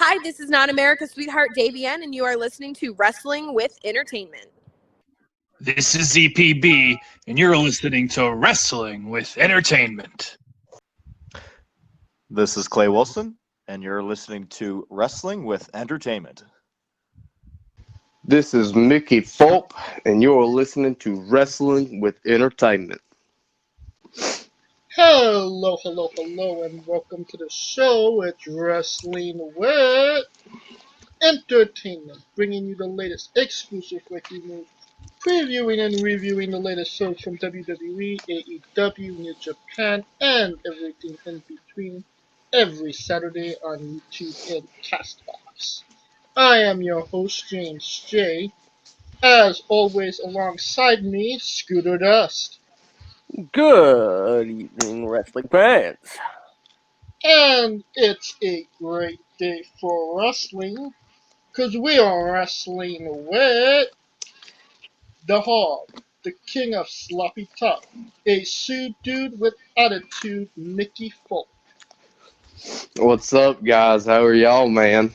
Hi, this is Not America's Sweetheart Davienne, and you are listening to Wrestling with Entertainment. This is ZPB, and you're listening to Wrestling with Entertainment. This is Clay Wilson, and you're listening to Wrestling with Entertainment. This is Mickey Fulp, and you're listening to Wrestling with Entertainment. Hello, and welcome to the show. It's Wrestling with Entertainment, bringing you the latest exclusive breaking news, previewing and reviewing the latest shows from WWE, AEW, New Japan, and everything in between every Saturday on YouTube and Castbox. I am your host, James J. As always, alongside me, Scooter Dust. Good evening, wrestling fans. And it's a great day for wrestling, because we are wrestling with the Hog, the king of sloppy talk, a sued dude with attitude, Mickey Fulp. What's up, guys? How are y'all, man?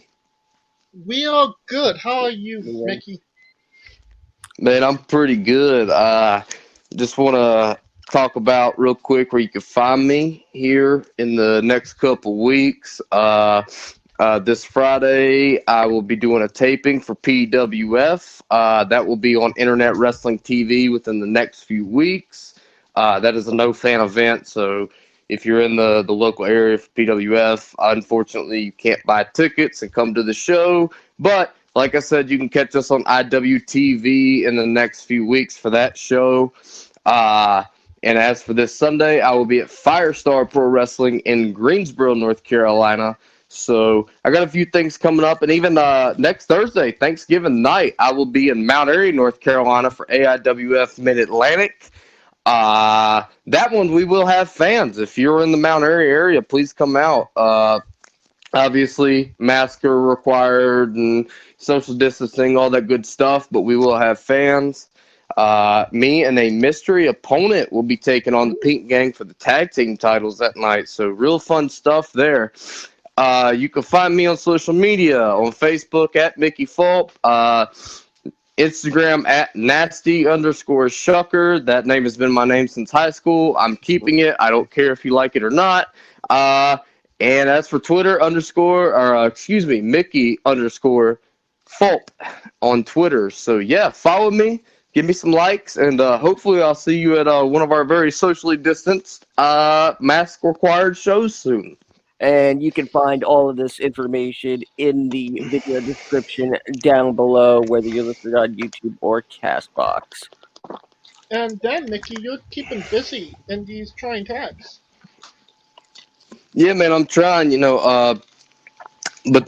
We are good. How are you, Mickey? Man, I'm pretty good. Just want to talk about real quick where you can find me here in the next couple weeks. This Friday, I will be doing a taping for PWF. That will be on Internet Wrestling TV within the next few weeks. That is a no-fan event, so if you're in the local area for PWF, unfortunately, you can't buy tickets and come to the show. But like I said, you can catch us on IWTV in the next few weeks for that show. And as for this Sunday, I will be at Firestar Pro Wrestling in Greensboro, North Carolina. So I got a few things coming up. And even next Thursday, Thanksgiving night, I will be in Mount Airy, North Carolina for AIWF Mid-Atlantic. That one, we will have fans. If you're in the Mount Airy area, please come out. Obviously, masks are required and social distancing, all that good stuff, but we will have fans. Me and a mystery opponent will be taking on the Pink Gang for the tag team titles that night. So real fun stuff there. You can find me on social media, on Facebook at Mickey Fulp, Instagram at nasty_shucker. That name has been my name since high school. I'm keeping it. I don't care if you like it or not. And as for Mickey_Fulp on Twitter. So yeah, follow me, give me some likes, and hopefully I'll see you at one of our very socially distanced mask required shows soon. And you can find all of this information in the video description down below, whether you're listening on YouTube or Castbox. And then, Mickey, you're keeping busy in these trying times. Yeah, man, I'm trying, but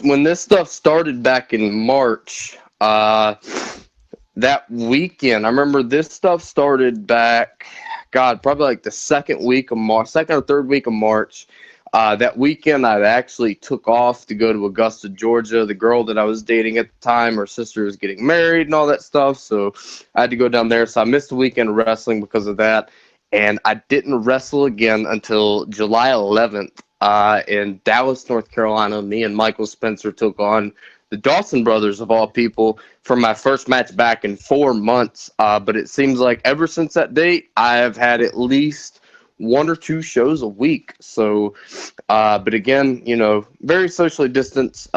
when this stuff started back in March, that weekend, I remember this stuff started back, probably like the second or third week of March. That weekend, I actually took off to go to Augusta, Georgia. The girl that I was dating at the time, her sister was getting married and all that stuff, so I had to go down there. So I missed the weekend of wrestling because of that, and I didn't wrestle again until July 11th in Dallas, North Carolina. Me and Michael Spencer took on the Dawson brothers, of all people, for my first match back in 4 months. But it seems like ever since that date, I have had at least 1 or 2 shows a week. So, but again, very socially distanced,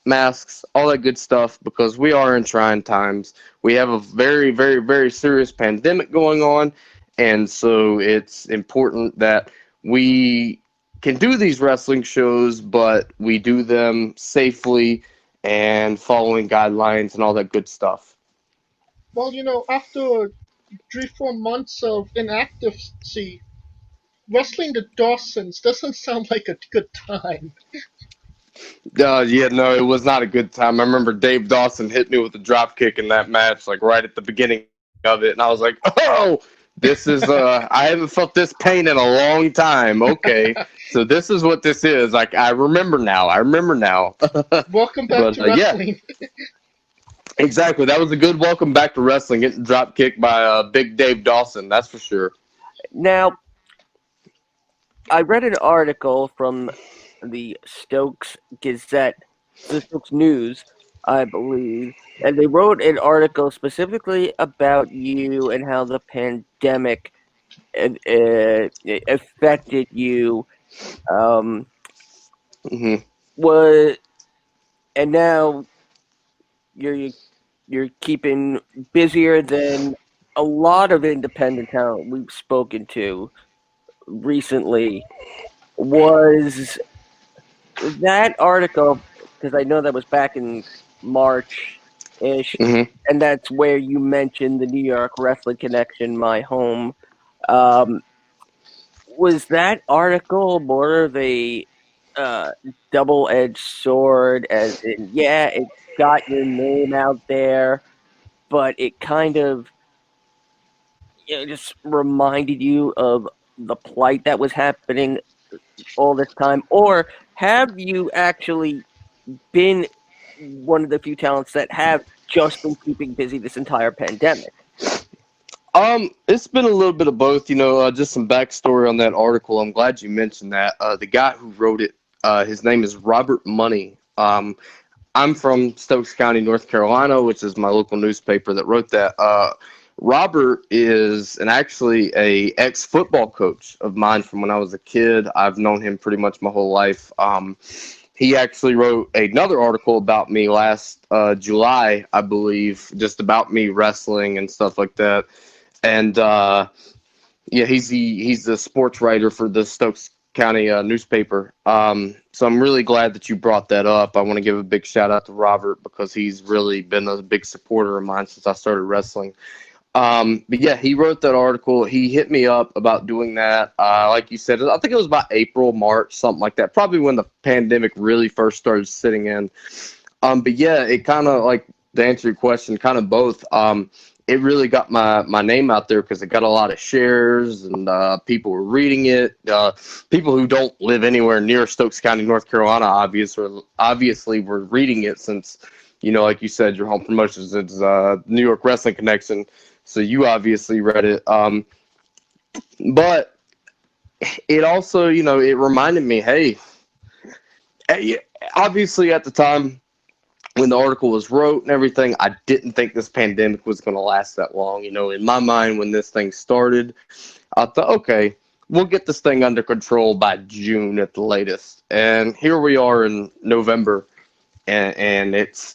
masks, all that good stuff, because we are in trying times. We have a very, very, very serious pandemic going on. And so it's important that we can do these wrestling shows, but we do them safely and following guidelines and all that good stuff. Well, after 3-4 months of inactivity, wrestling the Dawsons doesn't sound like a good time. Yeah, no, it was not a good time. I remember Dave Dawson hit me with a drop kick in that match, like right at the beginning of it, and I was like, oh, this is, I haven't felt this pain in a long time. Okay, so this is what this is. Like, I remember now. Welcome back to wrestling. Yeah. Exactly. That was a good welcome back to wrestling, getting drop kicked by Big Dave Dawson, that's for sure. Now, I read an article from the Stokes Gazette Statistics News, I believe, and they wrote an article specifically about you and how the pandemic affected you. Um, Hmm. was and now you're you're keeping busier than a lot of independent talent we've spoken to recently. Was that article, because I know that was back in March ish, Hmm. and that's where you mentioned the New York Wrestling Connection, my home. Um, was that article more of a uh, double edged sword? As in, yeah, it got your name out there, but it kind of just reminded you of the plight that was happening all this time? Or have you actually been one of the few talents that have just been keeping busy this entire pandemic? It's been a little bit of both. Just some backstory on that article. I'm glad you mentioned that. The guy who wrote it, his name is Robert Money. I'm from Stokes County, North Carolina, which is my local newspaper that wrote that. Robert is actually a ex football coach of mine from when I was a kid. I've known him pretty much my whole life. He actually wrote another article about me last July, I believe, just about me wrestling and stuff like that. And yeah, he's the sports writer for the Stokes County newspaper. So I'm really glad that you brought that up. I want to give a big shout out to Robert because he's really been a big supporter of mine since I started wrestling. But yeah, he wrote that article. He hit me up about doing that. Like you said, I think it was about April, March, something like that. Probably when the pandemic really first started sitting in. But yeah, it kind of like to answer your question, kind of both. It really got my name out there because it got a lot of shares and people were reading it. People who don't live anywhere near Stokes County, North Carolina, obviously were reading it since, like you said, your home promotions is New York Wrestling Connection. So you obviously read it. But it also, it reminded me, hey, obviously at the time, when the article was wrote and everything, I didn't think this pandemic was going to last that long. In my mind, when this thing started, I thought, okay, we'll get this thing under control by June at the latest. And here we are in November, and it's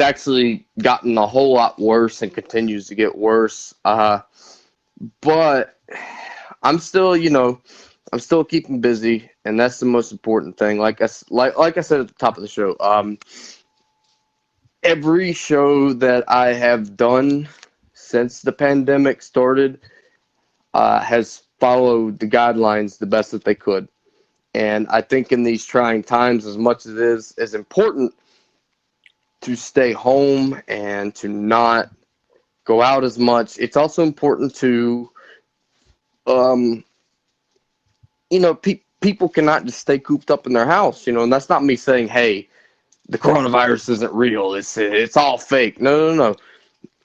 actually gotten a whole lot worse and continues to get worse. But I'm still, I'm still keeping busy, and that's the most important thing. Like I said at the top of the show, every show that I have done since the pandemic started has followed the guidelines the best that they could. And I think in these trying times, as much as it is important to stay home and to not go out as much, it's also important to, um, people cannot just stay cooped up in their house, and that's not me saying, hey, the coronavirus isn't real. It's all fake. No, no, no.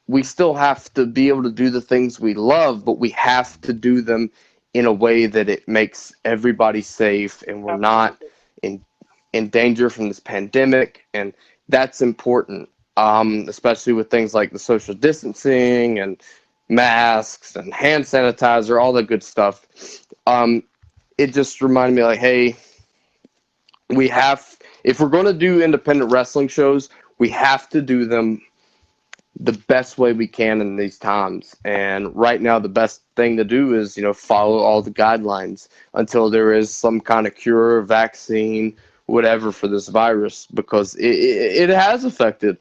We still have to be able to do the things we love, but we have to do them in a way that it makes everybody safe and we're not in danger from this pandemic. And that's important, especially with things like the social distancing and masks and hand sanitizer, all that good stuff. It just reminded me like, hey, if we're going to do independent wrestling shows, we have to do them the best way we can in these times. And right now, the best thing to do is, follow all the guidelines until there is some kind of cure, vaccine, whatever for this virus, because it has affected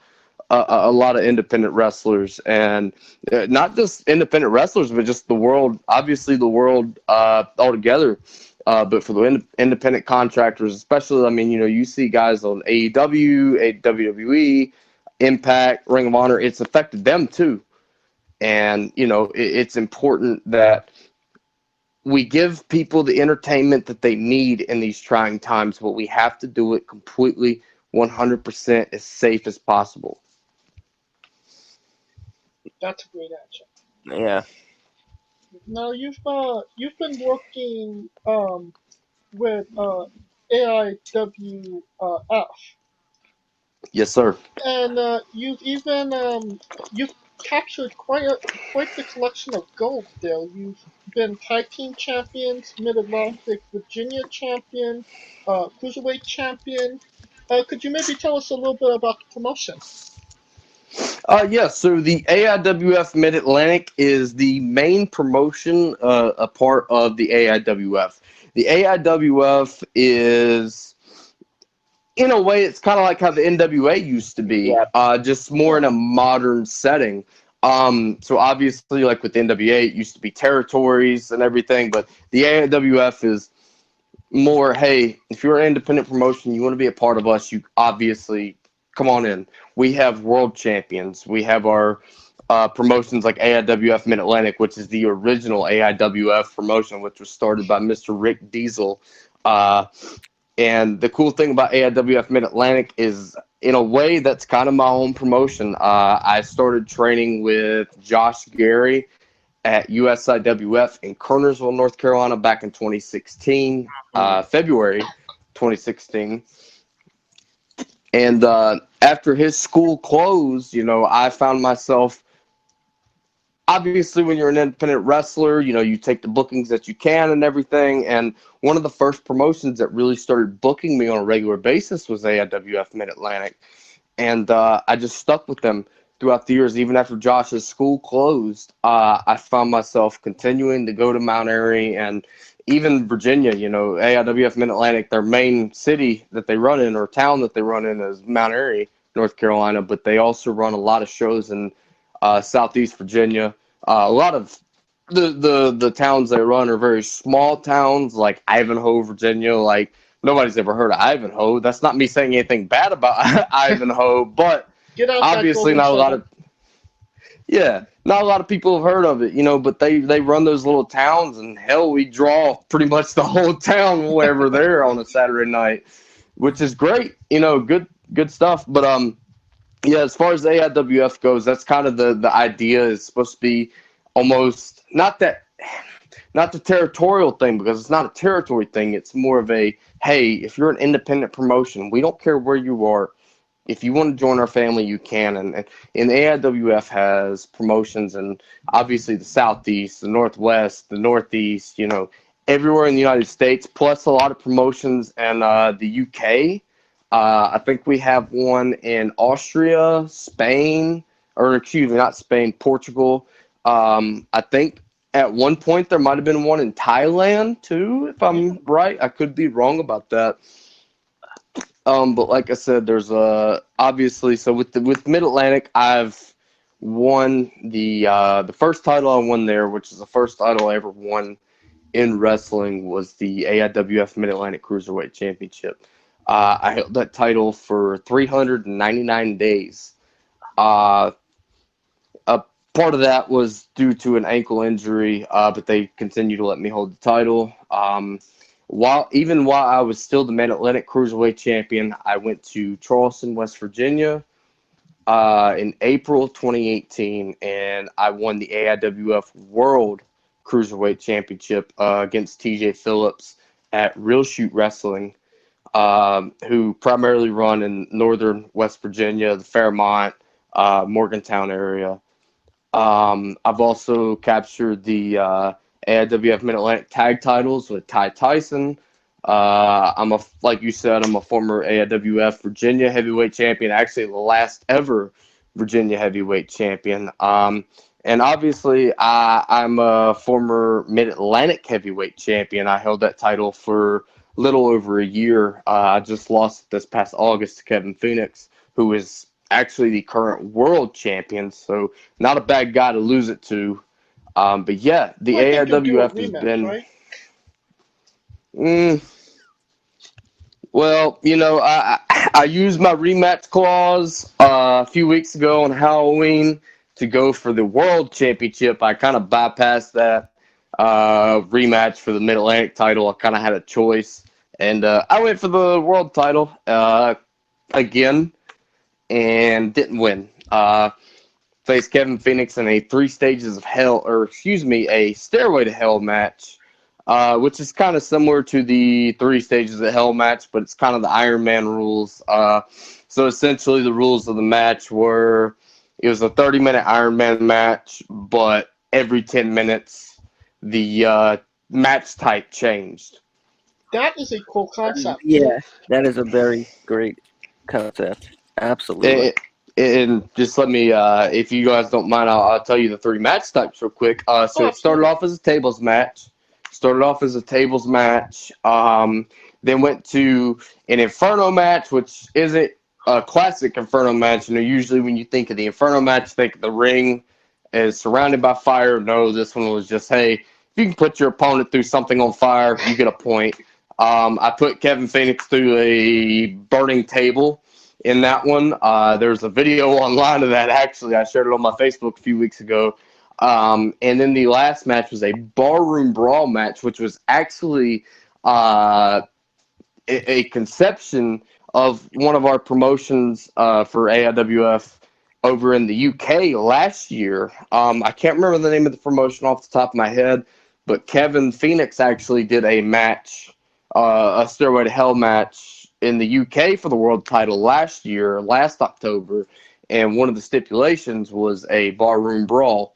a lot of independent wrestlers, and not just independent wrestlers, but just the world, obviously the world altogether. But for the independent contractors, especially, I mean, you see guys on AEW, WWE, Impact, Ring of Honor, it's affected them too. And, it's important that we give people the entertainment that they need in these trying times, but we have to do it completely 100% as safe as possible. That's a great answer. Yeah. Now you've been working with AIWF. Yes, sir. And you've captured quite the collection of gold there. You've been tag team champions, Mid Atlantic Virginia champion, cruiserweight champion. Could you maybe tell us a little bit about the promotion? Yeah, so the AIWF Mid Atlantic is the main promotion, a part of the AIWF. The AIWF is, in a way, it's kind of like how the NWA used to be, just more in a modern setting. So obviously, like with the NWA, it used to be territories and everything, but the AIWF is more, hey, if you're an independent promotion, you want to be a part of us, you obviously come on in. We have world champions. We have our promotions like AIWF Mid Atlantic, which is the original AIWF promotion, which was started by Mr. Rick Diesel. And the cool thing about AIWF Mid Atlantic is, in a way, that's kind of my own promotion. I started training with Josh Gary at USIWF in Kernersville, North Carolina, back in 2016, February 2016. And after his school closed, I found myself, obviously, when you're an independent wrestler, you take the bookings that you can and everything. And one of the first promotions that really started booking me on a regular basis was AIWF Mid Atlantic. And I just stuck with them throughout the years. Even after Josh's school closed, I found myself continuing to go to Mount Airy and even Virginia. AIWF Mid Atlantic, their main city that they run in, or town that they run in, is Mount Airy, North Carolina. But they also run a lot of shows in Southeast Virginia. A lot of the towns they run are very small towns, like Ivanhoe, Virginia. Like, nobody's ever heard of Ivanhoe. That's not me saying anything bad about Ivanhoe, but obviously not a lot of people have heard of it, but they run those little towns, and hell, we draw pretty much the whole town whenever they're on a Saturday night, which is great, good stuff. But yeah, as far as the AIWF goes, that's kind of the idea. Is supposed to be almost not the territorial thing, because it's not a territory thing. It's more of a, hey, if you're an independent promotion, we don't care where you are. If you want to join our family, you can. And the AIWF has promotions in, obviously, the Southeast, the Northwest, the Northeast, everywhere in the United States, plus a lot of promotions in the UK. I think we have one in Austria, Spain, or excuse me, not Spain, Portugal. I think at one point there might have been one in Thailand too, if I'm right. I could be wrong about that. But like I said, there's obviously, so with Mid Atlantic, I've won the first title I won there, which is the first title I ever won in wrestling, was the AIWF Mid Atlantic Cruiserweight Championship. I held that title for 399 days. A part of that was due to an ankle injury, but they continued to let me hold the title. While I was still the Mid Atlantic Cruiserweight Champion, I went to Charleston, West Virginia, in April 2018, and I won the AIWF World Cruiserweight Championship against TJ Phillips at Real Shoot Wrestling, who primarily run in northern West Virginia, the Fairmont, Morgantown area. I've also captured the AIWF Mid Atlantic tag titles with Ty Tyson. Like you said, I'm a former AIWF Virginia heavyweight champion, actually the last ever Virginia heavyweight champion. And obviously, I'm a former Mid Atlantic heavyweight champion. I held that title for little over a year. I just lost this past August to Kevin Phoenix, who is actually the current world champion. So not a bad guy to lose it to. But yeah, the AIWF has been. Right? Well, I used my rematch clause a few weeks ago on Halloween to go for the world championship. I kind of bypassed that rematch for the Mid Atlantic title. I kind of had a choice, and I went for the world title again and didn't win. Faced Kevin Phoenix in a a Stairway to Hell match. which is kind of similar to the 3 stages of hell match, but it's kind of the Iron Man rules. So essentially, the rules of the match were it was a 30-minute Iron Man match, but every 10 minutes, the match type changed. That is a cool concept. Yeah, that is a very great concept. Absolutely. And just let me, if you guys don't mind, I'll tell you the 3 match types real quick. So it started absolutely. off as a tables match. Then went to an Inferno match, which isn't a classic Inferno match. Usually when you think of the Inferno match, think the ring is surrounded by fire. No, this one was just, hey, if you can put your opponent through something on fire, you get a point. I put Kevin Phoenix through a burning table in that one. There's a video online of that, actually. I shared it on my Facebook a few weeks ago. And then the last match was a barroom brawl match, which was actually a conception of one of our promotions for AIWF over in the UK last year. I can't remember the name of the promotion off the top of my head, but Kevin Phoenix actually did a match, a Stairway to Hell match in the UK for the world title last October, and one of the stipulations was a barroom brawl.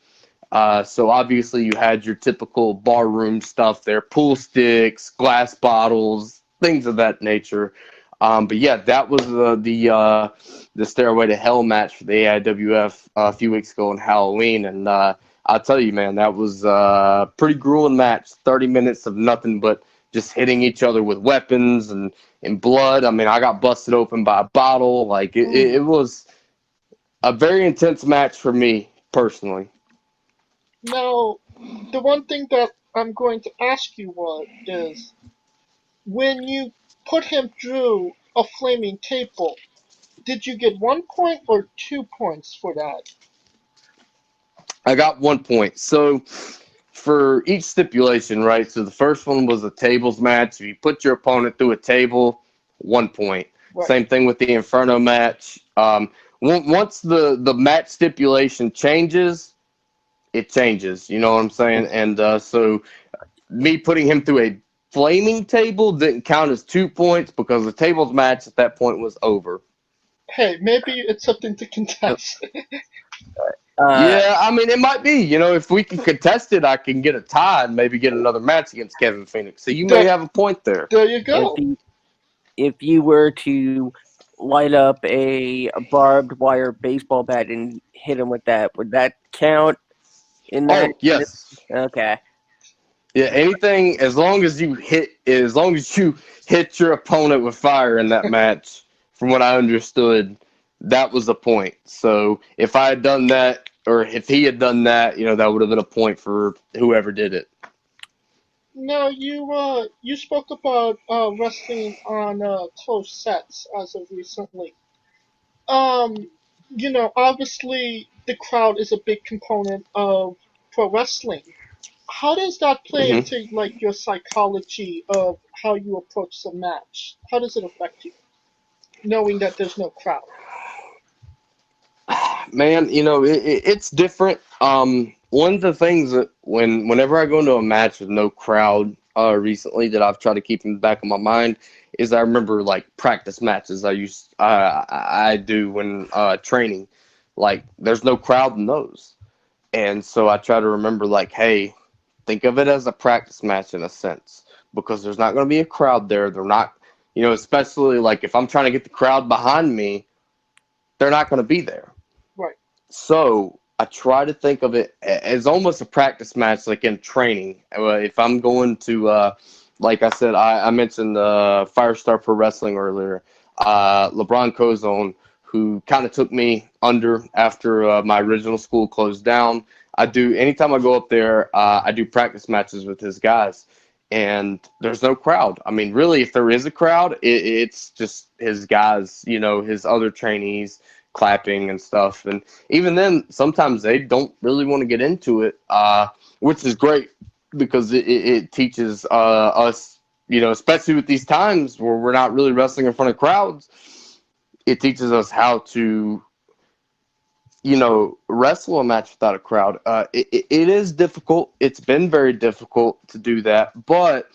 So obviously you had your typical barroom stuff there, pool sticks, glass bottles, things of that nature. But yeah, that was the Stairway to Hell match for the AIWF a few weeks ago on Halloween, and I'll tell you, man, that was a pretty grueling match. 30 minutes of nothing but just hitting each other with weapons and blood. I mean, I got busted open by a bottle. Like it was a very intense match for me personally. Now, the one thing that I'm going to ask you is when you put him through a flaming table, did you get 1 point or 2 points for that? I got 1 point. So for each stipulation, right? So the first one was a tables match. If you put your opponent through a table, 1 point. Right. Same thing with the Inferno match. Once the match stipulation changes, it changes. You know what I'm saying? And so me putting him through a flaming table didn't count as 2 points because the tables match at that point was over. Hey, maybe it's something to contest. Yeah, I mean, it might be. If we can contest it, I can get a tie and maybe get another match against Kevin Phoenix. So you may have a point there. There you go. If you were to light up a barbed wire baseball bat and hit him with that, would that count in that? Oh, yes. Okay. Yeah, anything as long as you hit your opponent with fire in that match, from what I understood, that was a point. So if I had done that, or if he had done that, that would have been a point for whoever did it. Now you spoke about wrestling on close sets as of recently. Obviously the crowd is a big component of pro wrestling. How does that play into like your psychology of how you approach the match? How does it affect you, knowing that there's no crowd? Man, it's different. One of the things that whenever I go into a match with no crowd, recently that I've tried to keep in the back of my mind is I remember like practice matches I do when training. Like there's no crowd in those, and so I try to remember like, hey, think of it as a practice match in a sense because there's not going to be a crowd there. They're not, especially like if I'm trying to get the crowd behind me, they're not going to be there. Right. So I try to think of it as almost a practice match, like in training. If I'm going to, like I said, I mentioned Firestar Pro Wrestling earlier. LeBron Cozone, who kind of took me under after my original school closed down. Anytime I go up there, I do practice matches with his guys. And there's no crowd. I mean, really, if there is a crowd, it's just his guys, his other trainees clapping and stuff. And even then, sometimes they don't really want to get into it, which is great because it teaches us, especially with these times where we're not really wrestling in front of crowds, it teaches us how to, wrestle a match without a crowd. It is difficult. It's been very difficult to do that. But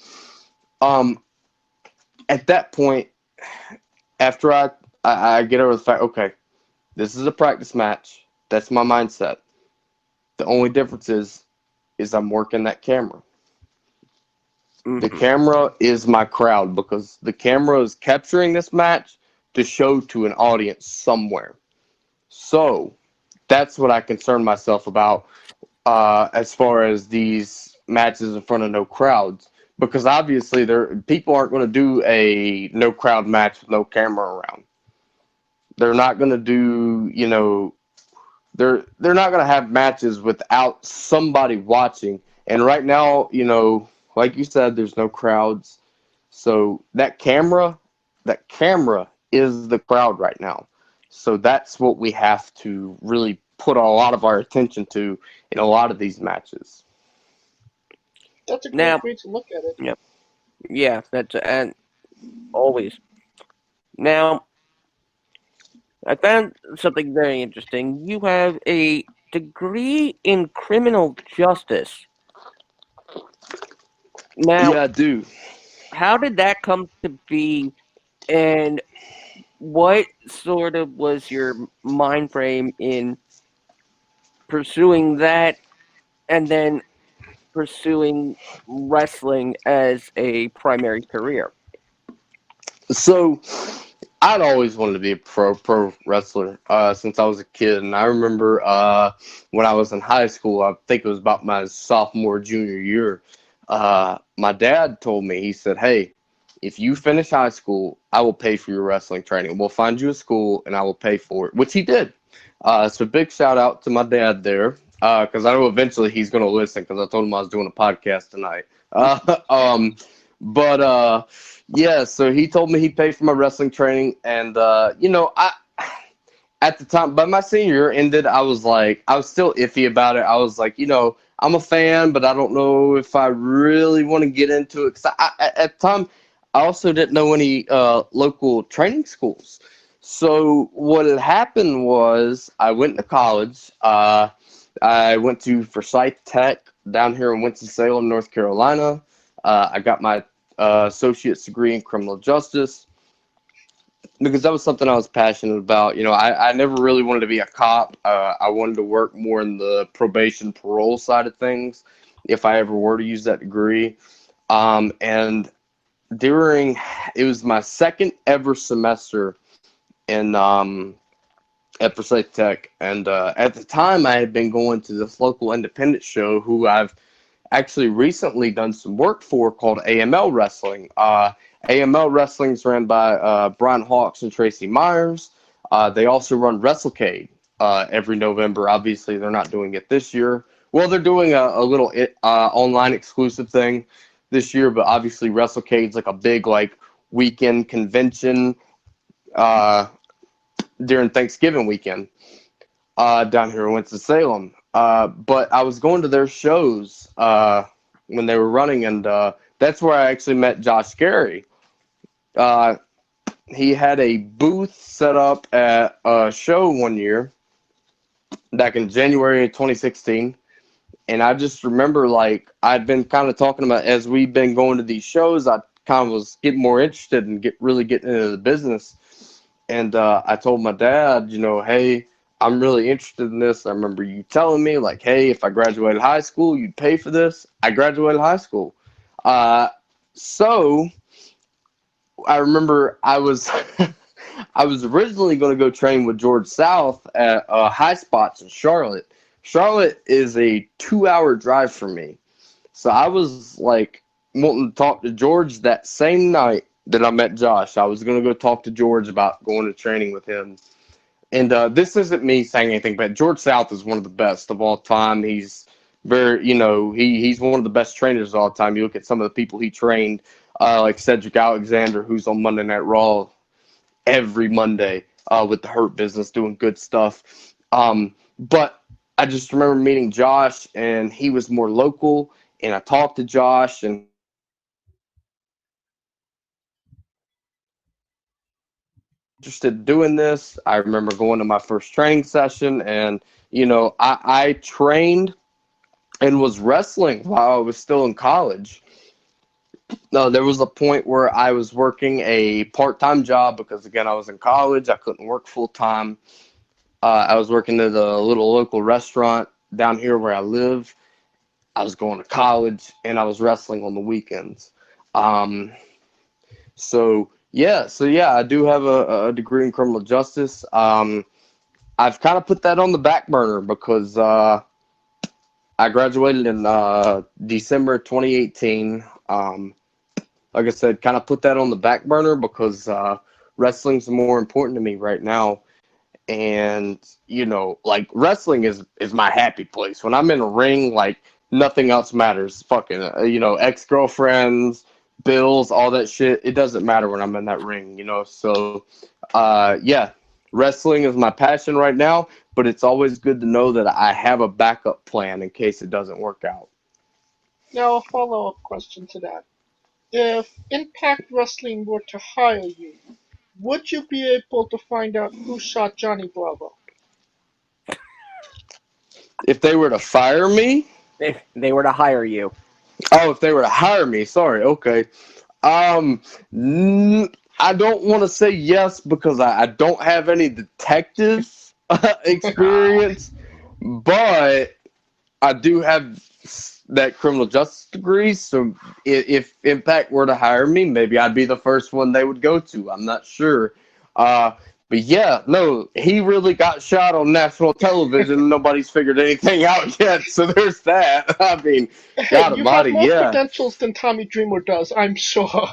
at that point, after I get over the fact, okay, this is a practice match. That's my mindset. The only difference is I'm working that camera. The camera is my crowd because the camera is capturing this match to show to an audience somewhere. So that's what I concern myself about as far as these matches in front of no crowds. Because obviously people aren't going to do a no crowd match with no camera around. They're not going to do, they're not going to have matches without somebody watching. And right now, like you said, there's no crowds. So that camera is the crowd right now. So that's what we have to really put a lot of our attention to in a lot of these matches. That's a great way to look at it. Yep. Yeah, that's and always. Now, I found something very interesting. You have a degree in criminal justice. Now, Yeah, I do. how did that come to be, and what sort of was your mind frame in pursuing that and then pursuing wrestling as a primary career? So I'd always wanted to be a pro wrestler since I was a kid, and I remember when I was in high school, I think it was about my sophomore junior year. My dad told me, he said, "Hey, if you finish high school, I will pay for your wrestling training. We'll find you a school, and I will pay for it," which he did. So big shout out to my dad there, because I know eventually he's going to listen because I told him I was doing a podcast tonight. But yeah, so he told me he'd pay for my wrestling training, and I at the time, but my senior year ended, I was still iffy about it. I was like, I'm a fan, but I don't know if I really want to get into it. 'Cause at the time, I also didn't know any local training schools. So what had happened was I went to college. I went to Forsyth Tech down here in Winston-Salem, North Carolina. I got my associate's degree in criminal justice because that was something I was passionate about. I never really wanted to be a cop. I wanted to work more in the probation parole side of things if I ever were to use that degree. And it was my second ever semester in at Forsyth Tech, and at the time I had been going to this local independent show who I've actually recently done some work for, called AML Wrestling. AML Wrestling is ran by Brian Hawks and Tracy Myers. They also run WrestleCade every November. Obviously, they're not doing it this year. Well, they're doing a little online exclusive thing this year, but obviously WrestleCade's like a big weekend convention during Thanksgiving weekend down here in Winston-Salem. But I was going to their shows when they were running, and that's where I actually met Josh Gary. He had a booth set up at a show one year back in January of 2016. And I just remember, I'd been kind of talking about, as we've been going to these shows, I kind of was getting more interested and really getting into the business. And I told my dad, hey, I'm really interested in this. I remember you telling me, hey, if I graduated high school, you'd pay for this. I graduated high school. So I remember I was I was originally going to go train with George South at High Spots in Charlotte. Charlotte is a 2-hour drive from me. So I was wanting to talk to George that same night that I met Josh. I was going to go talk to George about going to training with him. And this isn't me saying anything, but George South is one of the best of all time. He's very, he's one of the best trainers of all time. You look at some of the people he trained, like Cedric Alexander, who's on Monday Night Raw every Monday with the Hurt Business, doing good stuff. But I just remember meeting Josh, and he was more local, and I talked to Josh, and interested in doing this. I remember going to my first training session, and I trained and was wrestling while I was still in college. No, there was a point where I was working a part-time job because, again, I was in college. I couldn't work full-time. I was working at a little local restaurant down here where I live. I was going to college, and I was wrestling on the weekends. So yeah, I do have a degree in criminal justice. I've kind of put that on the back burner because I graduated in December 2018. Like I said, kind of put that on the back burner because wrestling's more important to me right now. And like wrestling is my happy place. When I'm in a ring, like nothing else matters. Fucking ex-girlfriends, bills, all that shit. It doesn't matter when I'm in that ring. So yeah, wrestling is my passion right now. But it's always good to know that I have a backup plan in case it doesn't work out. Now, a follow-up question to that. If Impact Wrestling were to hire you, would you be able to find out who shot Johnny Bravo? If they were to fire me, If they were to hire you. if they were to hire me, sorry, okay. I don't want to say yes because I don't have any detective experience, but I do have that criminal justice degree. So if Impact were to hire me, maybe I'd be the first one they would go to. I'm not sure. But yeah, no, he really got shot on national television. Nobody's figured anything out yet. So there's that. I mean, God You have almighty, more yeah. credentials than Tommy Dreamer does, I'm sure.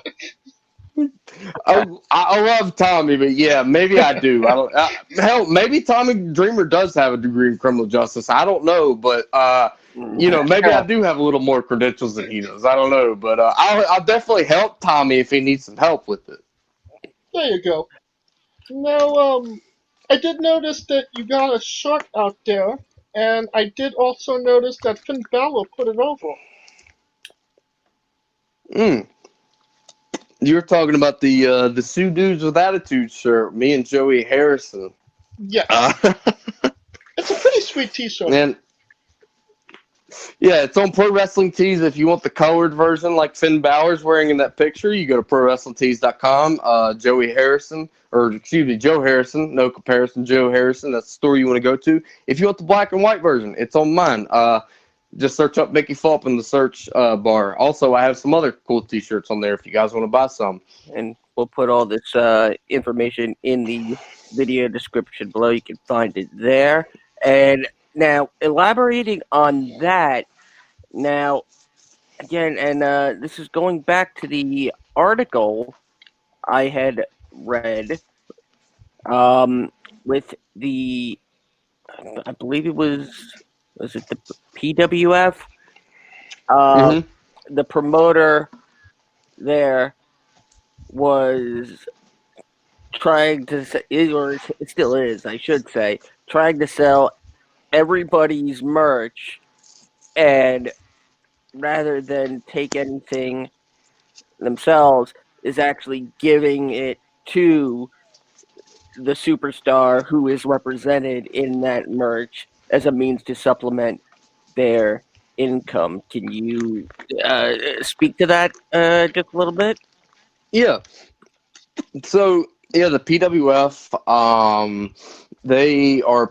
I love Tommy, but yeah, maybe I do. I don't. Hell, maybe Tommy Dreamer does have a degree in criminal justice. I don't know, but maybe I do have a little more credentials than he does. I don't know, but I'll definitely help Tommy if he needs some help with it. There you go. Now, I did notice that you got a shirt out there, and I did also notice that Finn Balor put it over. You're talking about the Sioux Dudes with Attitude shirt, me and Joey Harrison. Yes. It's a pretty sweet t-shirt. And yeah, it's on Pro Wrestling Tees. If you want the colored version like Finn Balor's wearing in that picture, you go to ProWrestlingTees.com. Joe Harrison, no comparison, Joe Harrison. That's the store you want to go to. If you want the black and white version, it's on mine. Just search up Mickey Fulp in the search bar. Also, I have some other cool t-shirts on there if you guys want to buy some. And we'll put all this information in the video description below. You can find it there. And now, elaborating on that, now, again, and this is going back to the article I had read with the, I believe it was it the PWF? The promoter there was trying to, or it still is, I should say, trying to sell everybody's merch, and rather than take anything themselves, is actually giving it to the superstar who is represented in that merch as a means to supplement their income. Can you speak to that just a little bit? Yeah. So yeah, the PWF, they are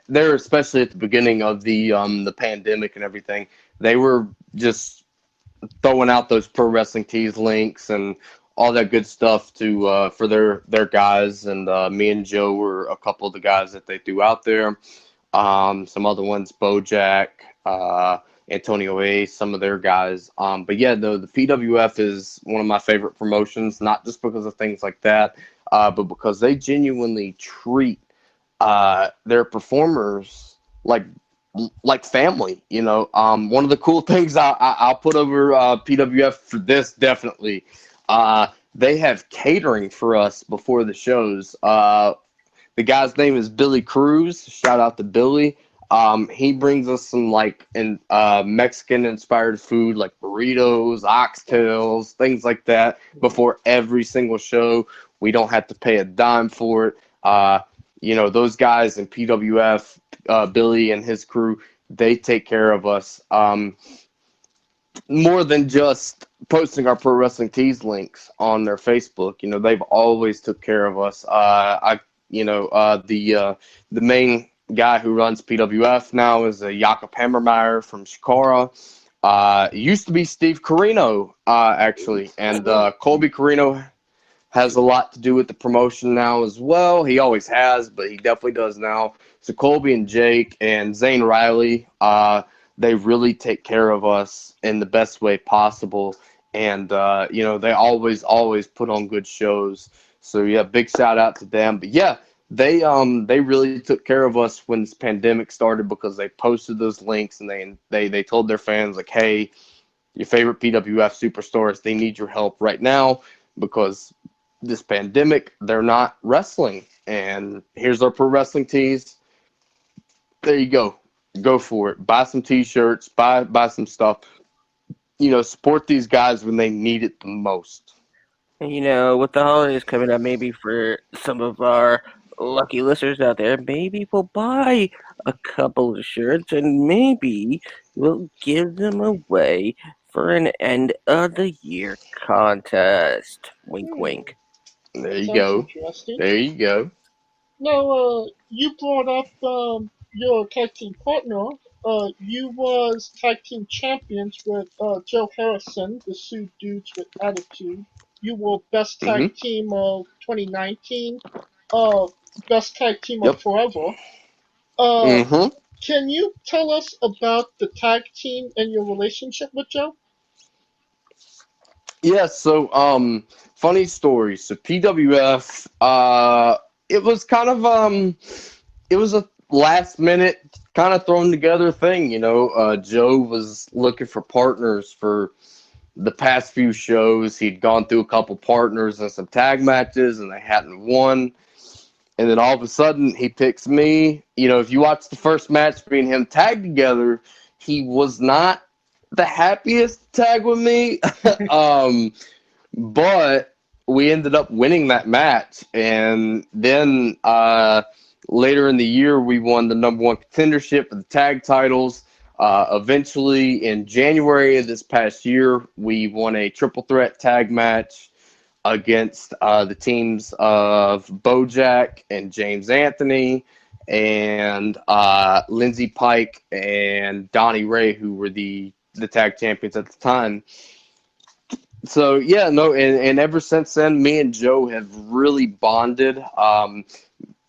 they're especially at the beginning of the pandemic and everything. They were just throwing out those Pro Wrestling Tees links and all that good stuff to for their guys. And me and Joe were a couple of the guys that they threw out there. Some other ones, Bojack, Antonio Ace, some of their guys. But yeah, the PWF is one of my favorite promotions, not just because of things like that, but because they genuinely treat their performers like family. One of the cool things I'll put over PWF for this definitely. They have catering for us before the shows. The guy's name is Billy Cruz. Shout out to Billy. He brings us some Mexican inspired food like burritos, oxtails, things like that before every single show. We don't have to pay a dime for it. Those guys in PWF, Billy and his crew, they take care of us. More than just posting our pro wrestling tees links on their Facebook, they've always took care of us. The main guy who runs PWF now is Jakob Hammermeyer from Shikara. It used to be Steve Carino, actually, and Colby Carino has a lot to do with the promotion now as well. He always has, but he definitely does now. So Colby and Jake and Zane Riley, they really take care of us in the best way possible. And, they always put on good shows. So, yeah, big shout out to them. But, yeah, they really took care of us when this pandemic started because they posted those links and they told their fans, like, hey, your favorite PWF superstars, they need your help right now because this pandemic, they're not wrestling. And here's our pro wrestling tees. There you go. Go for it. Buy some T-shirts. Buy some stuff. Support these guys when they need it the most. With the holidays coming up, maybe for some of our lucky listeners out there, maybe we'll buy a couple of shirts and maybe we'll give them away for an end of the year contest. Wink, wink. There you Sounds go. interesting. There you go. Now, you brought up your tag team partner. You was tag team champions with Joe Harrison, the Sioux Dudes with Attitude. You were best tag team of 2019. Best tag team of Yep. forever. Can you tell us about the tag team and your relationship with Joe? Yeah, so funny story. So PWF, it was kind of it was a last minute kind of thrown together thing, Joe was looking for partners for the past few shows. He'd gone through a couple partners and some tag matches and they hadn't won. And then all of a sudden he picks me. If you watch the first match, me and him tagged together, he was not the happiest tag with me. But we ended up winning that match. And then later in the year, we won the number one contendership of the tag titles. Eventually, in January of this past year, we won a triple threat tag match against the teams of Bojack and James Anthony and Lindsey Pike and Donnie Ray, who were the tag champions at the time. So, yeah, and ever since then, me and Joe have really bonded.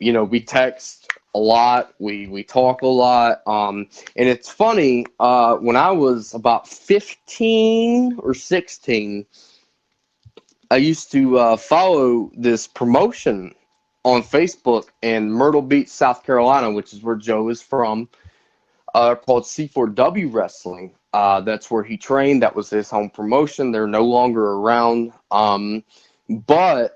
We text a lot. We talk a lot. And it's funny, when I was about 15 or 16, I used to follow this promotion on Facebook in Myrtle Beach, South Carolina, which is where Joe is from, called C4W Wrestling. That's where he trained. That was his home promotion. They're no longer around. But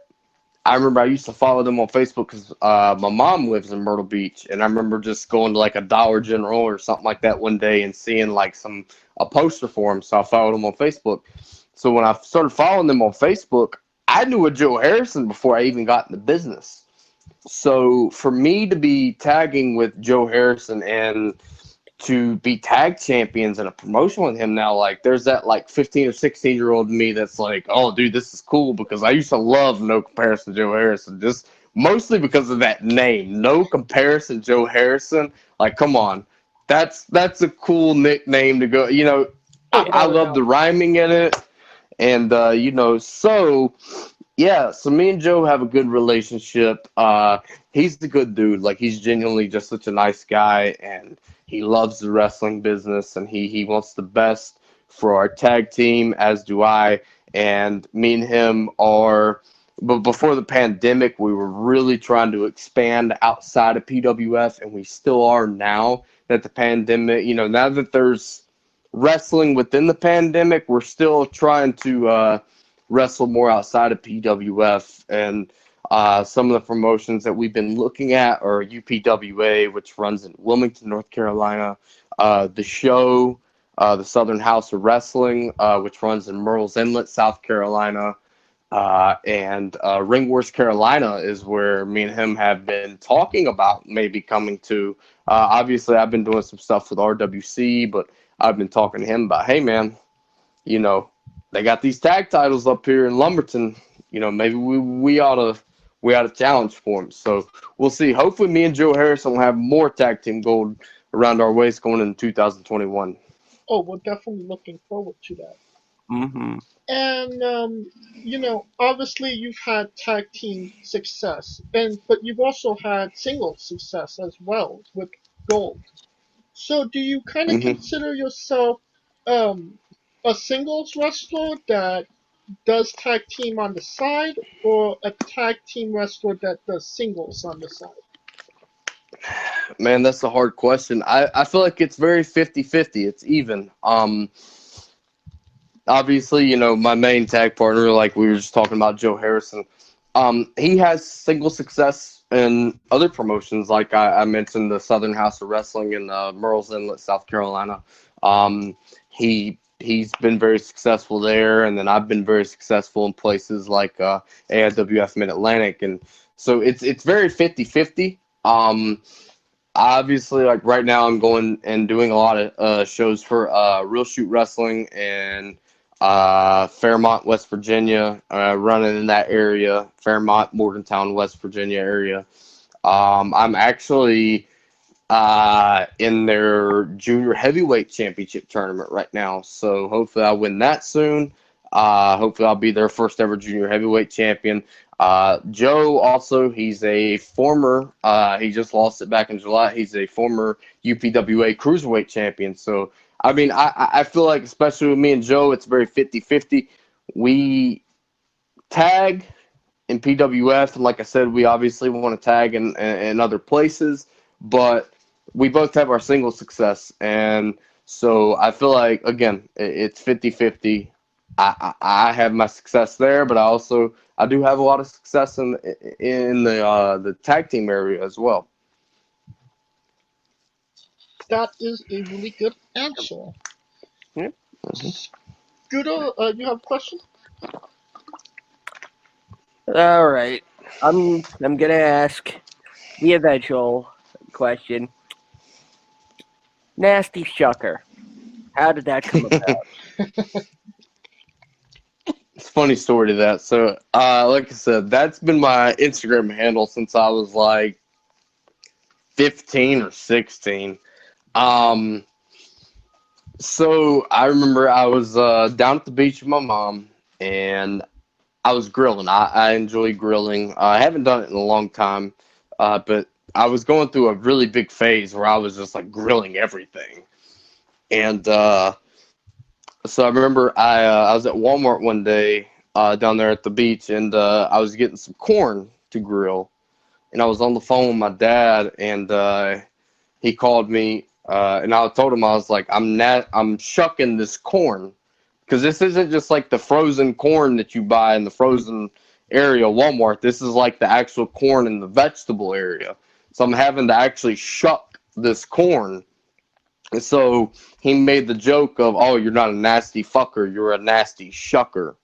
I remember I used to follow them on Facebook because my mom lives in Myrtle Beach. And I remember just going to like a Dollar General or something like that one day and seeing like a poster for him. So I followed him on Facebook. So when I started following them on Facebook, I knew a Joe Harrison before I even got in the business. So for me to be tagging with Joe Harrison and to be tag champions in a promotion with him now, like there's that like 15 or 16-year-old me that's like, oh, dude, this is cool because I used to love No Comparison Joe Harrison, just mostly because of that name, No Comparison Joe Harrison. Like, come on, that's a cool nickname to go. I love the rhyming in it. And, so me and Joe have a good relationship. He's a good dude. Like, he's genuinely just such a nice guy, and he loves the wrestling business, and he wants the best for our tag team, as do I. And me and him but before the pandemic, we were really trying to expand outside of PWF, and we still are now that the pandemic, now that there's wrestling within the pandemic, we're still trying to wrestle more outside of PWF. And some of the promotions that we've been looking at are UPWA, which runs in Wilmington, North Carolina, the show, the Southern House of Wrestling, which runs in Murrells Inlet, South Carolina, And Ring Wars Carolina is where me and him have been talking about maybe coming to. Obviously, I've been doing some stuff with RWC, but I've been talking to him about, hey, man, you know, they got these tag titles up here in Lumberton. You know, maybe we ought to challenge for them. So we'll see. Hopefully, me and Joe Harrison will have more tag team gold around our waist going into 2021. Oh, we're definitely looking forward to that. Mm-hmm. And obviously you've had tag team success, but you've also had single success as well with gold. So do you kind of Hmm. consider yourself a singles wrestler that does tag team on the side, or a tag team wrestler that does singles on the side? Man, that's a hard question. I feel like it's very 50-50. It's even. Obviously, you know, my main tag partner, like we were just talking about, Joe Harrison, he has single success in other promotions. Like I mentioned, the Southern House of Wrestling in Murrells Inlet, South Carolina. He's been very successful there, and then I've been very successful in places like AIWF Mid-Atlantic. And so it's very 50-50. Obviously, like right now, I'm going and doing a lot of shows for Real Shoot Wrestling and Fairmont, West Virginia, running in that area, Fairmont, Morgantown, West Virginia area. I'm actually in their junior heavyweight championship tournament right now, so hopefully I'll win that soon. Hopefully I'll be their first ever junior heavyweight champion. Joe also, he's a former, he just lost it back in July. He's a former UPWA cruiserweight champion. So, I mean, I feel like, especially with me and Joe, it's very 50-50. We tag in PWF, and like I said, we obviously want to tag in other places, but we both have our single success. And so I feel like, again, it's 50-50. I have my success there, but I do have a lot of success in the tag team area as well. That is a really good answer. Yeah. Scooter, you have a question? All right. I'm gonna ask the eventual question. Nasty Shucker. How did that come about? It's a funny story to that. So, like I said, that's been my Instagram handle since I was like 15 or 16. So I remember I was down at the beach with my mom, and I was grilling. I enjoy grilling. I haven't done it in a long time, but I was going through a really big phase where I was just like grilling everything. And so I remember I was at Walmart one day down there at the beach, and I was getting some corn to grill. And I was on the phone with my dad, and he called me, and I told him, I was like, I'm shucking this corn, because this isn't just like the frozen corn that you buy in the frozen area of Walmart. This is like the actual corn in the vegetable area. So I'm having to actually shuck this corn. And so he made the joke of, oh, you're not a nasty fucker, you're a nasty shucker.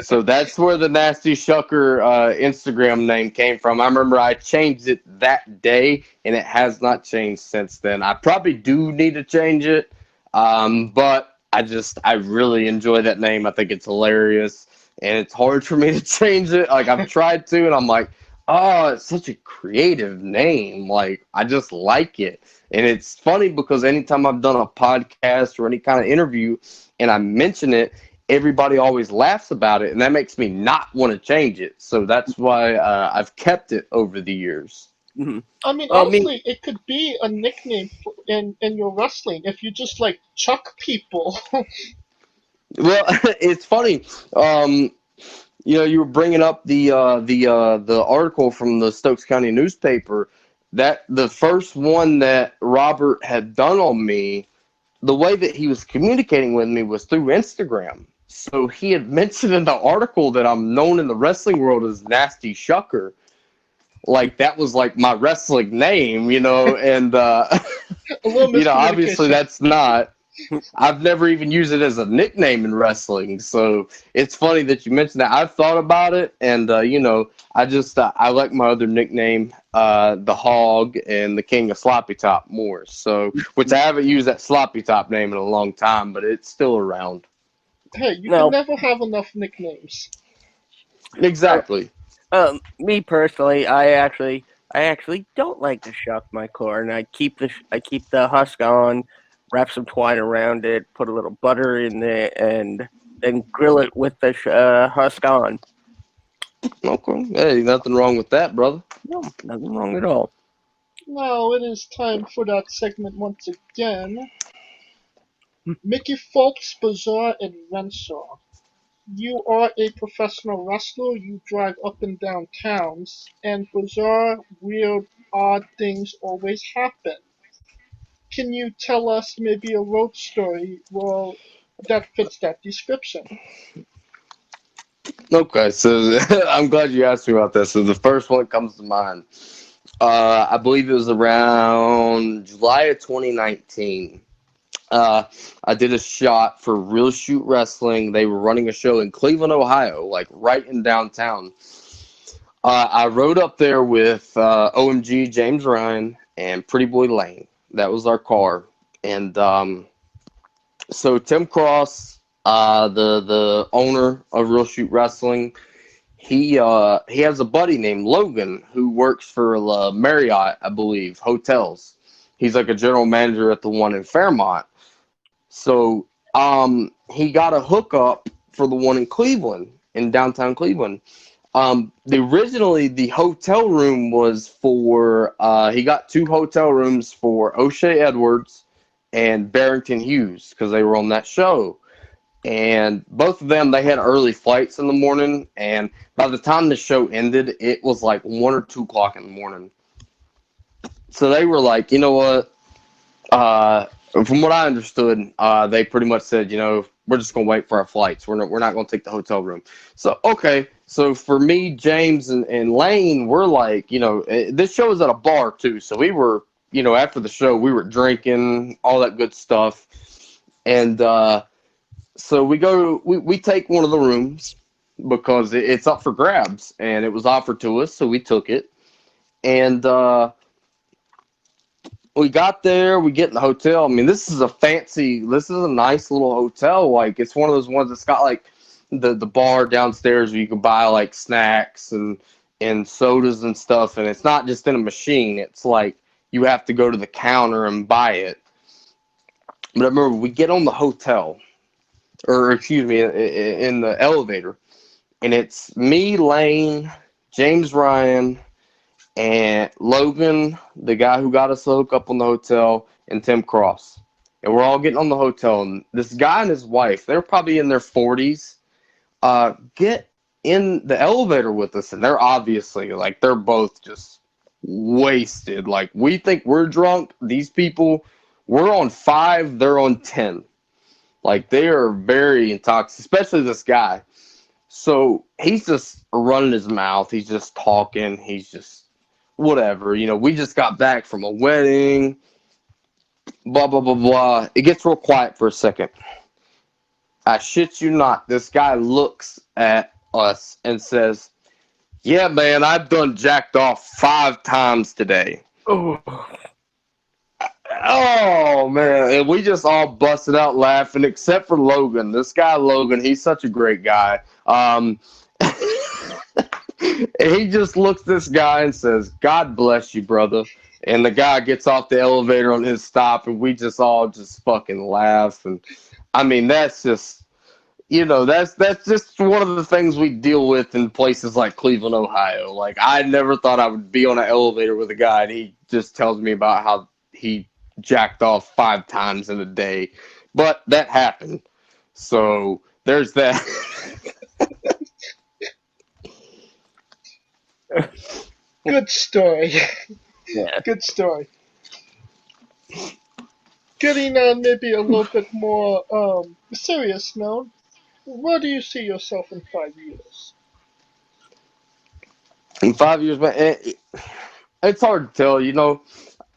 So that's where the Nasty Shucker Instagram name came from. I remember I changed it that day, and it has not changed since then. I probably do need to change it, but I really enjoy that name. I think it's hilarious, and it's hard for me to change it. Like, I've tried to, and I'm like, oh, it's such a creative name. Like, I just like it. And it's funny because anytime I've done a podcast or any kind of interview and I mention it, everybody always laughs about it, and that makes me not want to change it. So that's why I've kept it over the years. Mm-hmm. I mean, honestly, it could be a nickname in your wrestling if you just like chuck people. Well, it's funny. You were bringing up the article from the Stokes County newspaper. That the first one that Robert had done on me, the way that he was communicating with me was through Instagram. So he had mentioned in the article that I'm known in the wrestling world as Nasty Shucker. Like, that was like my wrestling name, and obviously that's not. I've never even used it as a nickname in wrestling, so it's funny that you mentioned that. I've thought about it, and I like my other nickname, the Hog and the King of Sloppy Top more. So, which I haven't used that Sloppy Top name in a long time, but it's still around. Hey, you can No, never have enough nicknames. Exactly. me personally, I actually don't like to shock my corn. I keep the husk on, wrap some twine around it, put a little butter in there, and then grill it with the husk on. Okay. Hey, nothing wrong with that, brother. No, nothing wrong at all. Now it is time for that segment once again. Mickey Fulp's Bizarre Adventure. You are a professional wrestler. You drive up and down towns, and bizarre, weird, odd things always happen. Can you tell us maybe a road story well that fits that description? Okay, so I'm glad you asked me about this. So the first one that comes to mind, I believe it was around July of 2019. I did a shot for Real Shoot Wrestling. They were running a show in Cleveland, Ohio, like right in downtown. I rode up there with OMG James Ryan and Pretty Boy Lane. That was our car, and so Tim Cross, the owner of Real Shoot Wrestling, he has a buddy named Logan who works for Marriott, I believe, hotels. He's like a general manager at the one in Fairmont. So he got a hookup for the one in Cleveland, in downtown Cleveland. Originally the hotel room was for he got two hotel rooms for O'Shea Edwards and Barrington Hughes because they were on that show. And both of them, they had early flights in the morning, and by the time the show ended, it was like 1 or 2 o'clock in the morning. So they were like, you know what? From what I understood, they pretty much said, we're just gonna wait for our flights. We're not gonna take the hotel room. So okay. So for me, James and Lane, we're like, this show was at a bar too. So we were, after the show, we were drinking all that good stuff, and so we take one of the rooms because it's up for grabs, and it was offered to us, so we took it, and we got there, we get in the hotel. I mean, this is a nice little hotel. Like, it's one of those ones that's got like the bar downstairs where you can buy like snacks and sodas and stuff. And it's not just in a machine. It's like you have to go to the counter and buy it. But I remember we get on the hotel, or excuse me, in the elevator, and it's me, Lane, James Ryan, and Logan, the guy who got us the hook up on the hotel, and Tim Cross. And we're all getting on the hotel, and this guy and his wife, they're probably in their 40s, get in the elevator with us, and they're obviously, like, they're both just wasted. Like, we think we're drunk. These people, we're on 5, they're on 10. Like, they are very intoxicated, especially this guy. So he's just running his mouth. He's just talking. He's just whatever. We just got back from a wedding. Blah, blah, blah, blah. It gets real quiet for a second. I shit you not. This guy looks at us and says, "Yeah, man, I've done jacked off 5 times today." Oh, Oh man, and we just all busted out laughing, except for Logan. This guy Logan, he's such a great guy. And he just looks at this guy and says, "God bless you, brother." And the guy gets off the elevator on his stop, and we just all just fucking laugh. And I mean, that's just, that's just one of the things we deal with in places like Cleveland, Ohio. Like, I never thought I would be on an elevator with a guy, and he just tells me about how he jacked off 5 times in a day, but that happened. So there's that. Good story. yeah. Good story. Getting on maybe a little bit more serious note, where do you see yourself in 5 years? In 5 years, man, it's hard to tell.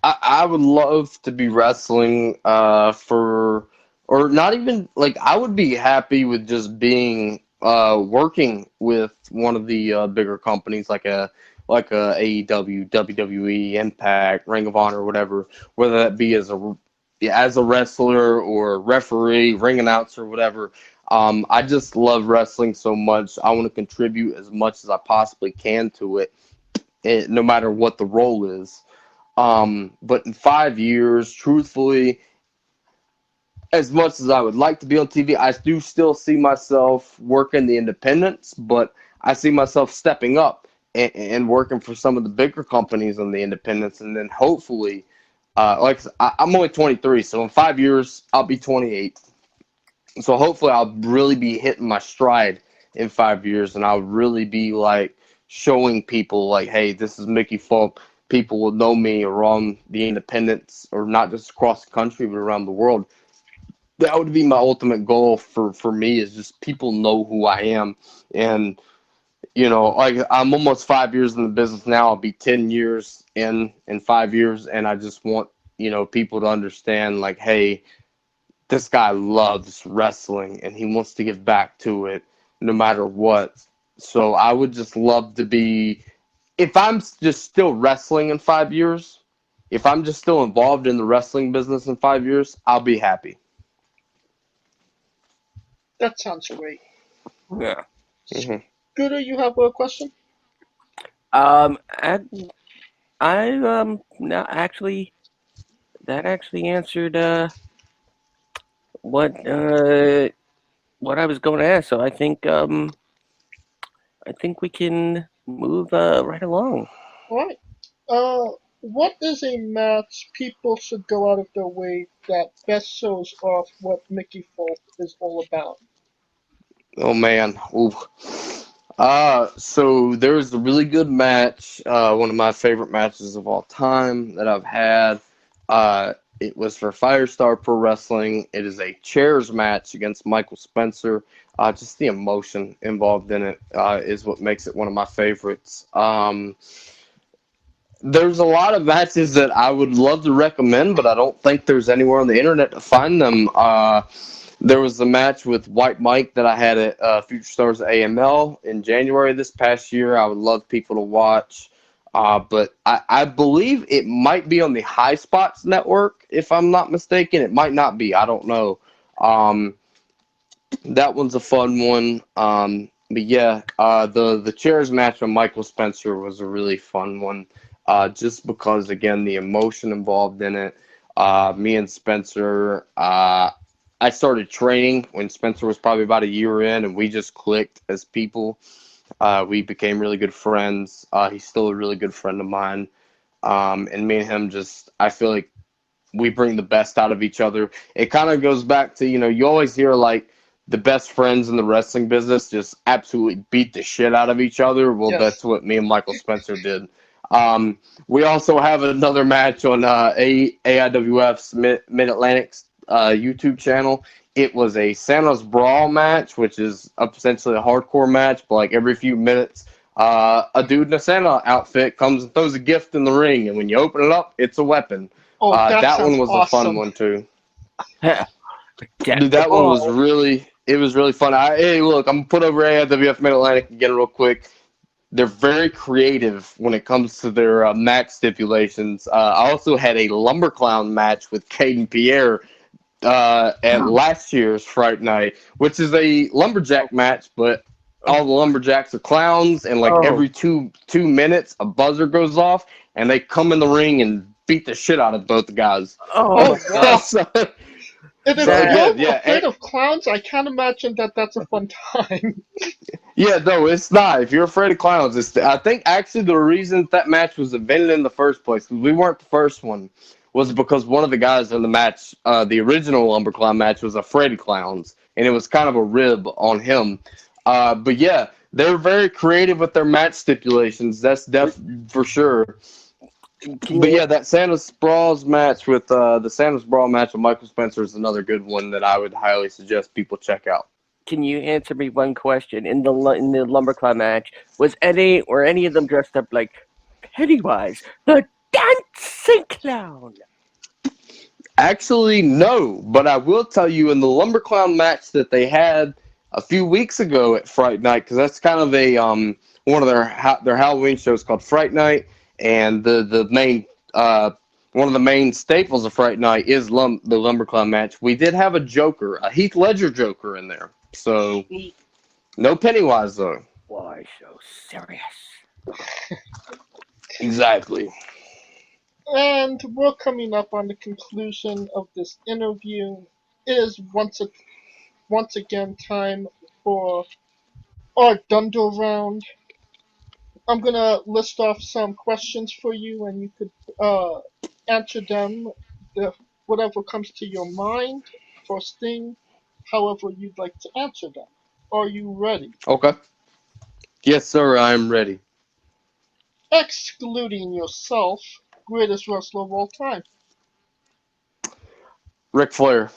I would love to be wrestling for or not even like I would be happy with just being working with one of the bigger companies like a AEW, WWE, Impact, Ring of Honor, whatever, whether that be as a wrestler or referee, ring announcer, whatever. I just love wrestling so much. I want to contribute as much as I possibly can to it, no matter what the role is. But in 5 years, truthfully, as much as I would like to be on TV, I do still see myself working the independents, but I see myself stepping up and working for some of the bigger companies on the independents, and then hopefully, I'm only 23, so in 5 years I'll be 28. So hopefully I'll really be hitting my stride in 5 years, and I'll really be like showing people like, hey, this is Mickey Fulp. People will know me around the independents, or not just across the country, but around the world. That would be my ultimate goal for me, is just people know who I am. And like I'm almost 5 years in the business now. I'll be 10 years in 5 years, and I just want people to understand like, hey, this guy loves wrestling and he wants to give back to it no matter what. So I would just love to be, if I'm just still wrestling in 5 years, if I'm just still involved in the wrestling business in 5 years, I'll be happy. That sounds great. Yeah. Mm-hmm. Scooter, you have a question? I no, actually, that actually answered what what I was going to ask. So I think we can move right along. All right. What is a match people should go out of their way that best shows off what Mickey Folk is all about? Oh man. Ooh. So there's a really good match, one of my favorite matches of all time that I've had. It was for Firestar Pro Wrestling. It is a chairs match against Michael Spencer. Just the emotion involved in it is what makes it one of my favorites. There's a lot of matches that I would love to recommend, but I don't think there's anywhere on the internet to find them. There was a match with White Mike that I had at Future Stars AML in January this past year. I would love people to watch. But I believe it might be on the High Spots network, if I'm not mistaken. It might not be. I don't know. That one's a fun one. But yeah, the chairs match with Michael Spencer was a really fun one. Just because, again, the emotion involved in it. Me and Spencer, I started training when Spencer was probably about a year in, and we just clicked as people. We became really good friends. He's still a really good friend of mine. And me and him I feel like we bring the best out of each other. It kind of goes back to, you always hear like the best friends in the wrestling business just absolutely beat the shit out of each other. Well, Yes. That's what me and Michael Spencer did. We also have another match on AIWF's Mid-Atlantic's YouTube channel. It was a Santa's Brawl match, which is essentially a hardcore match, but like every few minutes, a dude in a Santa outfit comes and throws a gift in the ring, and when you open it up, it's a weapon. Oh, that That sounds one was awesome. a fun one too. Yeah. Dude, that one was really fun. Hey, look, I'm gonna put over AIWF Mid-Atlantic again real quick. They're very creative when it comes to their match stipulations. I also had a Lumber Clown match with Caden Pierre at last year's Fright Night, which is a lumberjack match, but all the lumberjacks are clowns, and like every two minutes a buzzer goes off, and they come in the ring and beat the shit out of both guys. Oh, wow. So, And if So, you're yeah, afraid of clowns, I can't imagine that that's a fun time. yeah, no, it's not. If you're afraid of clowns, I think actually the reason that match was invented in the first place, because we weren't the first one, was because one of the guys in the match, the original Lumber Clown match, was afraid of clowns, and it was kind of a rib on him. But yeah, they're very creative with their match stipulations. That's for sure. But yeah, that Santa's Brawls match with the Santa's Brawl match with Michael Spencer is another good one that I would highly suggest people check out. Can you answer me one question? In the LumberClown match, were any of them dressed up like Pennywise, the dancing clown? Actually, no. But I will tell you, in the Lumber Clown match that they had a few weeks ago at Fright Night, because that's kind of a one of their Halloween shows called Fright Night, and the main one of the main staples of Fright Night is the Lumber Clown match. We did have a Joker, a Heath Ledger Joker in there, so no Pennywise though. Why so serious? Exactly. And we're coming up on the conclusion of this interview. It is once again time for our Dunder round. I'm gonna list off some questions for you, and you could answer them whatever comes to your mind first thing, however you'd like to answer them. Are you ready? Okay. Yes, sir. I'm ready. Excluding yourself, greatest wrestler of all time. Ric Flair.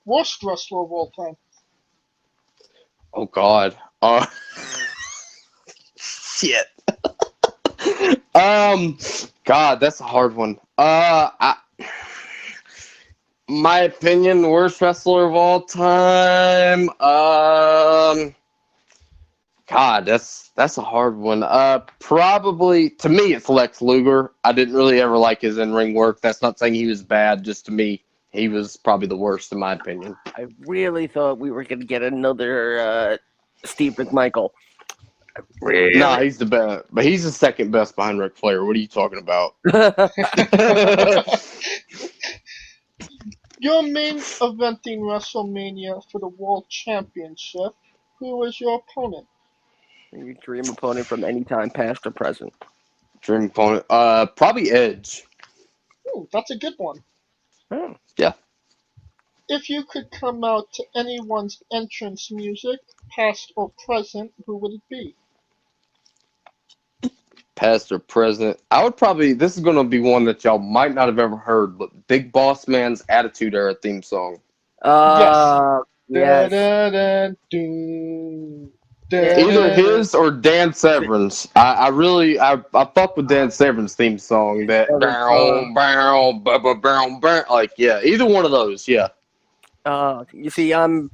Worst wrestler of all time. Oh God. Shit. God, that's a hard one. My opinion, worst wrestler of all time. God, that's a hard one. Probably to me, it's Lex Luger. I didn't really ever like his in-ring work. That's not saying he was bad. Just to me, he was probably the worst in my opinion. I really thought we were going to get another Steve McMichael. Really? Nah, he's the best, but he's the second best behind Ric Flair. What are you talking about? Your main eventing WrestleMania for the World Championship. Who was your opponent? Your dream opponent from any time, past or present. Dream opponent. Probably Edge. That's a good one. Oh. Yeah. If you could come out to anyone's entrance music, past or present, who would it be? Past or present. I would probably. This is gonna be one that y'all might not have ever heard, but Big Boss Man's Attitude Era theme song. Yes. Either his or Dan Severn's. I fuck with Dan Severn's theme song. That like yeah, either one of those. Yeah. You see, I'm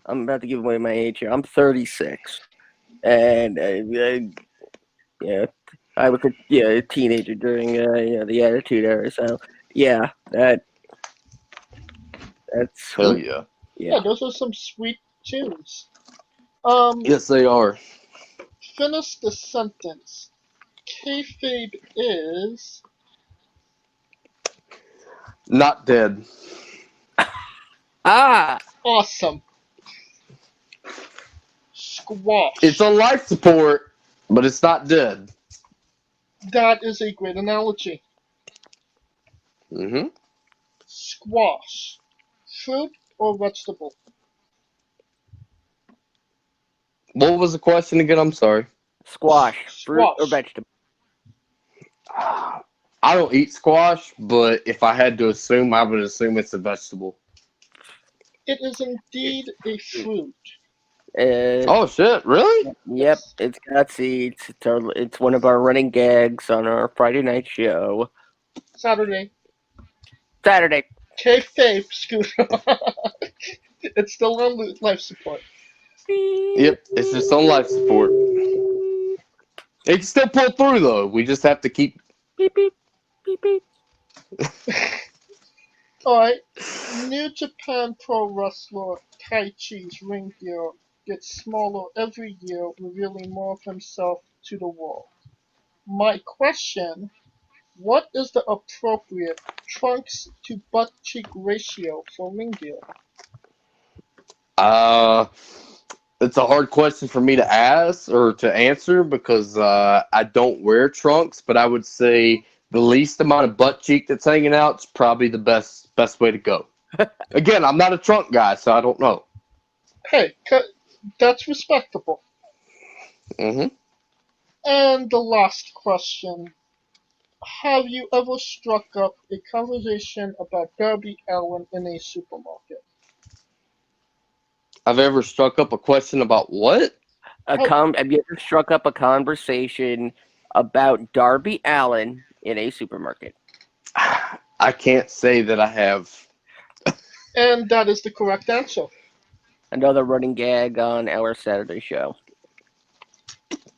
about to give away my age here. I'm 36, and yeah, I was a teenager during the Attitude Era. So yeah, that's Hell yeah. Yeah, those are some sweet tunes. Yes, they are. Finish the sentence. Kayfabe is Not dead. awesome. Squash. It's on life support, but it's not dead. That is a great analogy. Mm-hmm. Squash. Fruit or vegetable? What was the question again? I'm sorry. Squash, fruit Squash. or vegetable? I don't eat squash, but if I had to assume, I would assume it's a vegetable. It is indeed a fruit. Oh shit! Really? Yep, it's got seeds. It's one of our running gags on our Friday night show. Saturday. Kayfabe, Scooter. It's still on life support. Yep, it's just on life support. It can still pull through though. We just have to keep. Beep beep beep beep. Alright. New Japan Pro Wrestler Taichi's ring gear gets smaller every year, revealing more of himself to the world. My question, what is the appropriate trunks to butt cheek ratio for ring gear? It's a hard question for me to ask or to answer because I don't wear trunks, but I would say the least amount of butt cheek that's hanging out is probably the best way to go. Again, I'm not a trunk guy, so I don't know. Hey, that's respectable. Mm-hmm. And the last question. Have you ever struck up a conversation about Darby Allin in a supermarket? I've ever struck up a question about what? Have you ever struck up a conversation about Darby Allin in a supermarket? I can't say that I have. And that is the correct answer. Another running gag on our Saturday show.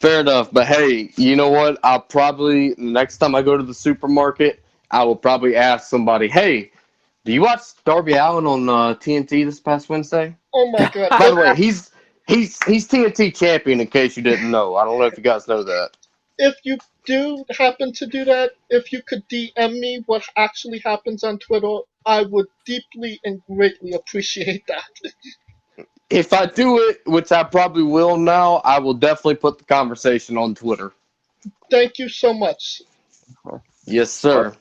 Fair enough, but hey, you know what? I'll probably next time I go to the supermarket, I will probably ask somebody, "Hey, do you watch Darby Allin on TNT this past Wednesday?" Oh my god. By the way, he's TNT champion. In case you didn't know, I don't know if you guys know that. If you do happen to do that, if you could DM me what actually happens on Twitter, I would deeply and greatly appreciate that. If I do it, which I probably will now, I will definitely put the conversation on Twitter. Thank you so much. Yes, sir.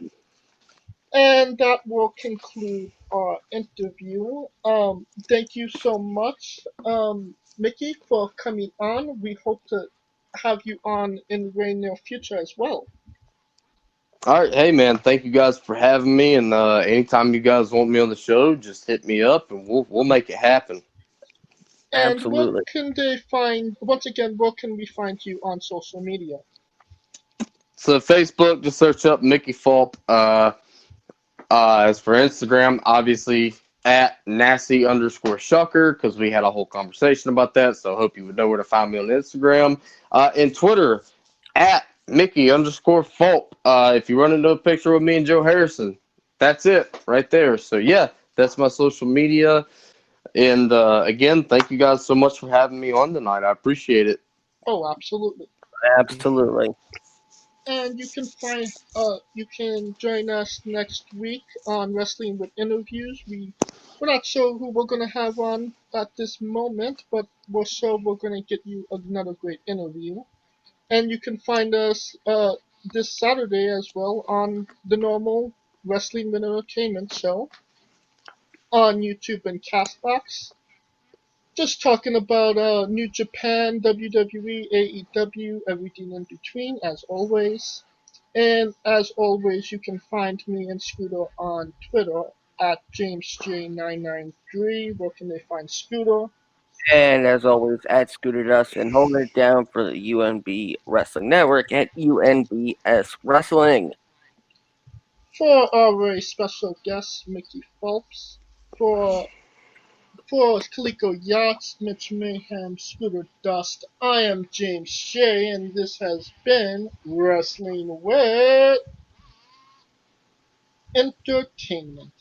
And that will conclude our interview. Thank you so much, Mickey, for coming on. We hope to have you on in the very near future as well. All right, hey man, thank you guys for having me. And anytime you guys want me on the show, just hit me up and we'll make it happen. And where Absolutely. can they find, once again, where can we find you on social media? So Facebook, just search up Mickey Fulp. As for Instagram, obviously at Nasty_Shucker because we had a whole conversation about that. So I hope you would know where to find me on Instagram. And Twitter at Mickey_Fulp. If you run into a picture with me and Joe Harrison, that's it right there. So yeah, that's my social media. And again, thank you guys so much for having me on tonight. I appreciate it. Oh, absolutely. Absolutely. And you can join us next week on Wrestling with Interviews. We're not sure who we're gonna have on at this moment, but we're sure we're gonna get you another great interview. And you can find us this Saturday as well on the normal Wrestling with Entertainment show on YouTube and Castbox. Just talking about New Japan, WWE, AEW, everything in between, as always. And as always, you can find me and Scooter on Twitter at JamesJ993. Where can they find Scooter? And as always, at Scooter Dust and holding it down for the UNB Wrestling Network at UNBS Wrestling. For our very special guest, Mickey Phelps. For Kaliko Yachts, Mitch Mayhem, Scooter Dust, I am James Shea, and this has been Wrestling with Entertainment.